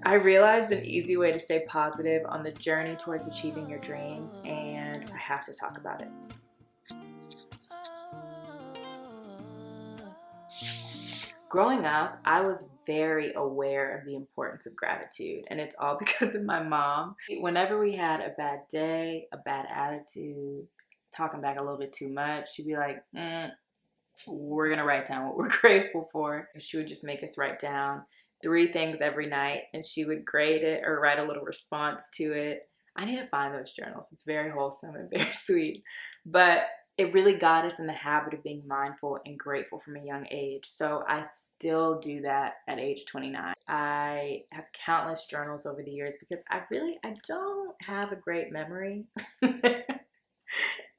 I realized an easy way to stay positive on the journey towards achieving your dreams, and I have to talk about it. Growing up, I was very aware of the importance of gratitude, and it's all because of my mom. Whenever we had a bad day, a bad attitude, talking back a little bit too much, she'd be like, we're gonna write down what we're grateful for. She would just make us write down 3 things every night, and she would grade it or write a little response to it. I need to find those journals. It's very wholesome and very sweet. But it really got us in the habit of being mindful and grateful from a young age. So I still do that at age 29. I have countless journals over the years because I don't have a great memory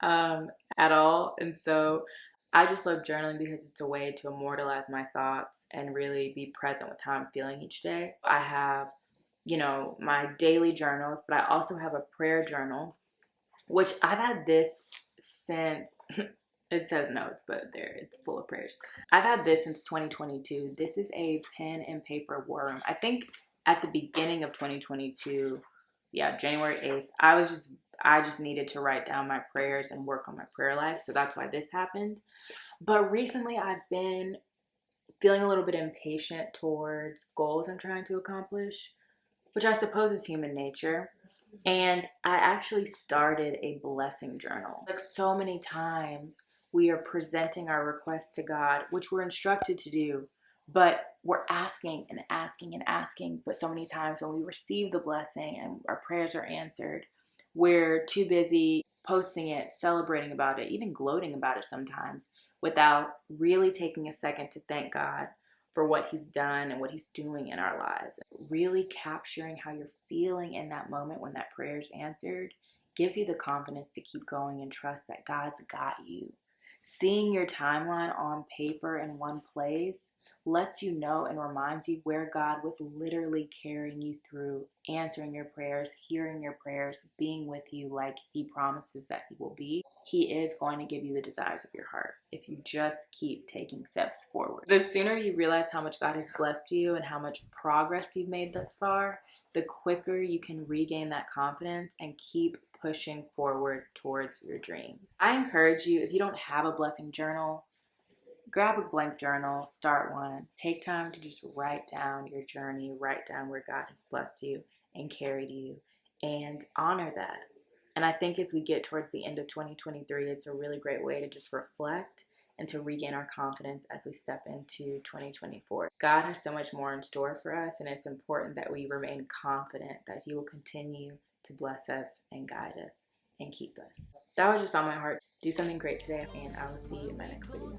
at all. And so I just love journaling because it's a way to immortalize my thoughts and really be present with how I'm feeling each day. I have, my daily journals, but I also have a prayer journal, which I've had this since it says notes, but it's full of prayers. I've had this since 2022. This is a pen and paper war room. I think at the beginning of 2022, January 8th, I just needed to write down my prayers and work on my prayer life. So that's why this happened. But recently I've been feeling a little bit impatient towards goals I'm trying to accomplish, which I suppose is human nature. And I actually started a blessing journal. Like so many times we are presenting our requests to God, which we're instructed to do, but we're asking and asking and asking. But so many times when we receive the blessing and our prayers are answered, we're too busy posting it, celebrating about it, even gloating about it sometimes, without really taking a second to thank God for what he's done and what he's doing in our lives. Really capturing how you're feeling in that moment when that prayer is answered gives you the confidence to keep going and trust that God's got you. Seeing your timeline on paper in one place lets you know and reminds you where God was literally carrying you through, answering your prayers, hearing your prayers, being with you like he promises that he will be. He is going to give you the desires of your heart if you just keep taking steps forward. The sooner you realize how much God has blessed you and how much progress you've made thus far, the quicker you can regain that confidence and keep pushing forward towards your dreams. I encourage you, if you don't have a blessing journal, grab a blank journal, start one. Take time to just write down your journey, write down where God has blessed you and carried you, and honor that. And I think as we get towards the end of 2023, it's a really great way to just reflect and to regain our confidence as we step into 2024. God has so much more in store for us, and it's important that we remain confident that he will continue to bless us and guide us and keep us. That was just on my heart. Do something great today, and I will see you in my next video.